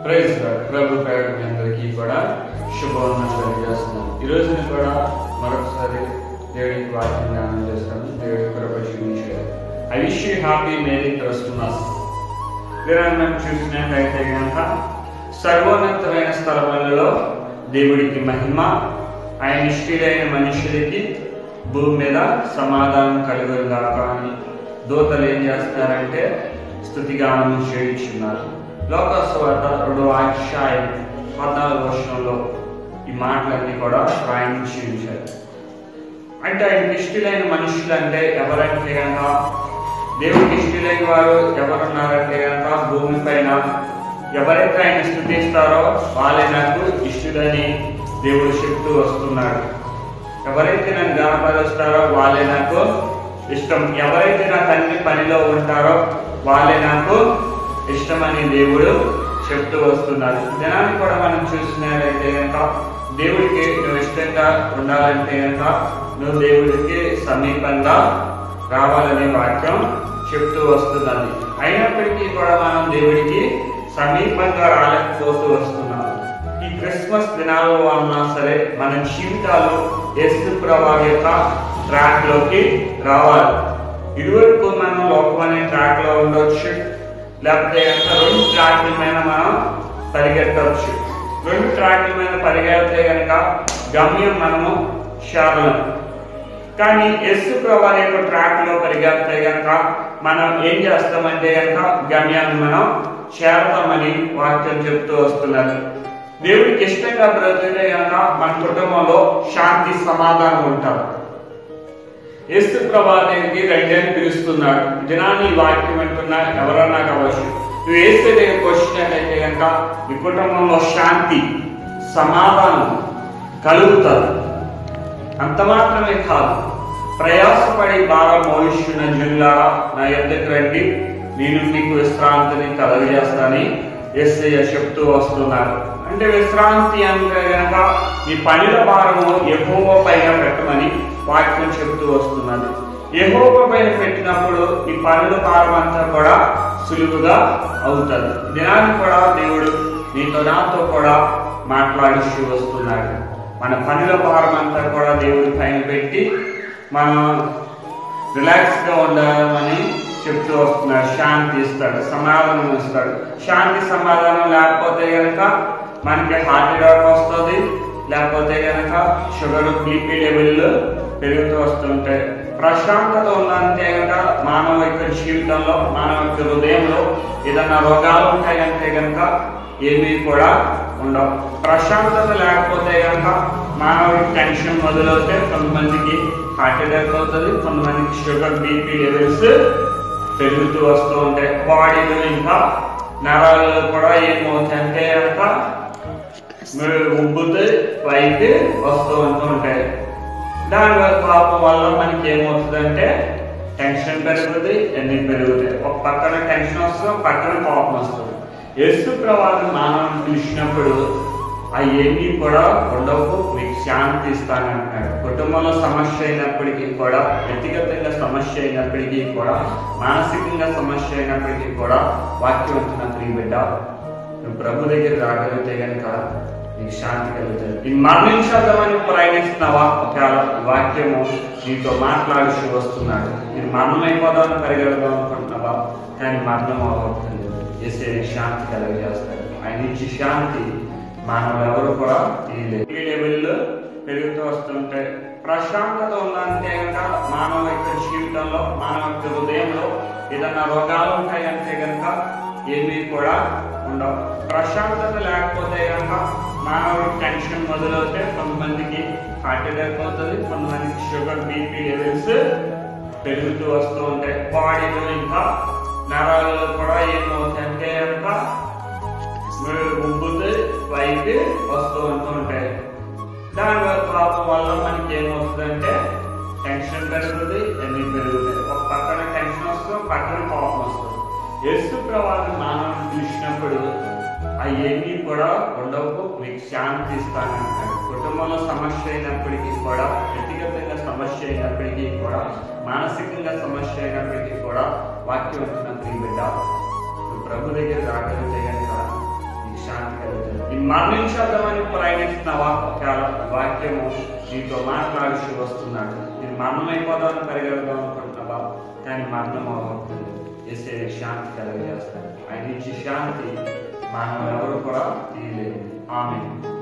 Praise lord. ప్రభు పేరు మీ అందరికీ కూడా శుభవందనం తెలియజేస్తున్నాను. ఈ రోజున కూడా మరొకసారి దేవుడికి వాక్యం ధ్యానం చేస్తాను. దేవుడి కృప చూపించారు. I wish you happy merry Christmas. మనం చూసినట్లయితే కనుక సర్వోన్నతమైన స్థలములలో దేవుడికి మహిమ, ఆయన ఇష్టమైన మనుషులకి భూమి మీద సమాధానం కలుగుగాక అని దూతలు ఏం చేస్తారంటే స్తుతిగానం చేయించున్నారు. లోకస్వార్త 2వ అధ్యాయం 14వ వచనంలో ఈ మాటలన్నీ కూడా రాయించి ఉంచారు. అంటే ఆయనకి ఇష్టలైన మనుషులు అంటే ఎవరంటే కనుక, దేవుడికి ఇష్టలైన వారు ఎవరున్నారంటే కనుక, భూమి పైన ఎవరైతే ఆయన స్తుతిస్తారో వాళ్ళే నాకు ఇష్టలని దేవుడు చెప్తూ వస్తున్నాడు. ఎవరైతే నన్ను గణపరుస్తారో వాళ్ళే నాకు ఇష్టం, ఎవరైతే నా తండ్రి పనిలో ఉంటారో వాళ్ళే నాకు ఇష్టమని దేవుడు చెప్తూ వస్తున్నారు. జనాన్ని కూడా మనం చూసినట్లయితే కనుక, దేవుడికి నువ్వు ఇష్టంగా ఉండాలంటే కనుక నువ్వు దేవుడికి సమీపంగా రావాలనే వాక్యం చెప్తూ వస్తున్నది. అయినప్పటికీ కూడా మనం దేవుడికి సమీపంగా రాలేకపోతూ వస్తున్నాం. ఈ క్రిస్మస్ దినాల్లో అన్నా సరే మన జీవితాలు యేసు ప్రభువు యొక్క ట్రాక్ లోకి రావాలి. ఇదివరకు మనం లోకం అనే ట్రాక్ లో ఉండొచ్చు, లేకపోతే 2 ట్రాక్ల మీద మనం పరిగెత్తవచ్చు. 2 ట్రాక్ల మీద పరిగెడితే కనుక గమ్యం మనము చేరలేము. కానీ యేసు ప్రభువు యొక్క ట్రాక్ లో పరిగెడితే కనుక మనం ఏం చేస్తామంటే కనుక గమ్యాన్ని మనం చేరతామని వాక్యం చెప్తూ వస్తున్నారు. దేవుడికి ఇష్టంగా బ్రతికితే కనుక మన కుటుంబంలో శాంతి సమాధానం ఉంటారు. యేసు ప్రభువు దగ్గరికి రండి అని పిలుస్తున్నాడు. దినాన్ని వాక్యం వింటున్నా ఎవరన్నా కావచ్చు, నువ్వు యేసు దగ్గరికి వచ్చినట్లయితే కనుక ఈ కుటుంబంలో శాంతి సమాధానం కలుగుతారు. అంత మాత్రమే కాదు, ప్రయాసపడి భారం మోయిస్తున్న జనులారా నా యొద్దకు రండి, నేను మీకు విశ్రాంతిని కలుగజేస్తానని యేసయ్య చెప్తూ వస్తున్నారు. అంటే విశ్రాంతి అంటే కనుక ఈ పనుల భారము యెహోవా పైన పెట్టమని వాక్యం చెప్తూ వస్తున్నది. యెహోవా పైన పెట్టినప్పుడు ఈ పనుల భారం అంతా కూడా సులువుగా అవుతుంది. దినాన్ని కూడా దేవుడు నీతో నాతో కూడా మాట్లాడుతూ వస్తున్నాడు. మన పనుల భారం అంతా కూడా దేవుడి పైన పెట్టి మనం రిలాక్స్ గా ఉండాలని చెప్తూ వస్తున్నాడు. శాంతి ఇస్తాడు, సమాధానం ఇస్తాడు. శాంతి సమాధానం లేకపోతే కనుక మనకి హార్ట్ అటాక్ వస్తుంది, లేకపోతే కనుక షుగర్ బీపీ లెవెల్ పెరుగుతూ వస్తుంటాయి. ప్రశాంతత ఉందంటే కనుక మానవ యొక్క జీవితంలో, మానవ యొక్క హృదయంలో ఏదన్నా రోగాలు ఉంటాయంటే కనుక ఏమీ కూడా ఉండవు. ప్రశాంతత లేకపోతే కనుక మానవుడికి టెన్షన్ మొదలవుతే కొంతమందికి హార్ట్ అటాక్ అవుతుంది, కొంతమందికి షుగర్ బీపీ లెవెల్స్ పెరుగుతూ వస్తూ ఉంటాయి. బాడీలో ఇంకా నరాలలో కూడా ఏమవుతాయంటే కనుక ఉబ్బుతూ పైకి వస్తూ ఉంటాయి. దానివల్ల పాపం వల్ల మనకి ఏమవుతుందంటే టెన్షన్ పెరుగుతుంది, ఎన్ని పెరుగుతాయి. ఒక పక్కన టెన్షన్ వస్తుంది, ఒక పక్కన కోపం వస్తుంది. యేసు ప్రభువు మానవుని పిలిచినప్పుడు అవేమీ కూడా ఉండవు, మీకు శాంతి ఇస్తానంటున్నాడు. కుటుంబంలో సమస్య అయినప్పటికీ కూడా, వ్యక్తిగతంగా సమస్య అయినప్పటికీ కూడా, మానసికంగా సమస్య అయినప్పటికీ కూడా వాక్యం ఉంటున్న ప్రియ బిడ్డ, నువ్వు ప్రభు దగ్గర రాగలిగితే కనుక నీకు శాంతి కలుగుతుంది. ఈ మరణించాలని ప్రయాణిస్తున్నావా? ఒకవేళ వాక్యము నీతో మాట్లాడుతూ వస్తున్నాడు. నేను మరణం అయిపోదామని పరిగెడదాం అనుకుంటున్నావా? కానీ మరణం అవుతుంది. యేసయ్య శాంతి కలుగజేస్తాడు. ఆయన ఇచ్చి శాంతి మానవులు ఎవరు కూడా తీయలేదు. ఈ లెవెల్లో పెరుగుతూ వస్తుంటాయి. ప్రశాంతత ఉందంటే కనుక మానవ యొక్క జీవితంలో, మానవ యొక్క హృదయంలో ఏదన్నా రోగాలు ఉంటాయంటే కనుక ఏమీ కూడా ఉండవు. ప్రశాంతత లేకపోతే కనుక మానవుడికి టెన్షన్ మొదలవుతే కొంతమందికి హార్ట్ అటాక్ అవుతుంది, కొంతమందికి షుగర్ బీపీ లెవెల్స్ పెరుగుతూ వస్తూ ఉంటాయి. బాడీలో ఇంకా నరాలలో కూడా ఏమవుతాయంటే కనుక ఉబ్బుతూ పైకి వస్తూ ఉంటాయి. దానివల్ల పాపం వల్ల మనకి ఏమవుతుందంటే టెన్షన్ పెరుగుతుంది, ఎన్ని పెరుగుతాయి. ఒక పక్కన టెన్షన్ వస్తుంది, ఒక పక్కన కోపం వస్తుంది. యేసు ప్రభువు మానవుని పిలిచినప్పుడు అవేమీ కూడా ఉండవు, మీకు శాంతి ఇస్తానంటాడు. కుటుంబంలో సమస్య అయినప్పటికీ కూడా, వ్యక్తిగతంగా సమస్య అయినప్పటికీ కూడా, మానసికంగా సమస్య అయినప్పటికీ కూడా వాక్యం ఉంటున్న ప్రియ బిడ్డ, నువ్వు ప్రభు దగ్గర రాగలిగితే కనుక నీకు శాంతి మరణించేద్దామని ప్రయాణిస్తున్న వాక్యము నీతో మాట్లాడుతూ వస్తున్నాడు. నేను మరణమైపోదామని పరిగెడదాం అనుకుంటున్నావా? కానీ మరణం అవుతుంది. వేసే శాంతి కలగజేస్తాడు. ఆయన ఇచ్చే శాంతి మనం ఎవరు కూడా తీయలేము. ఆమేన్.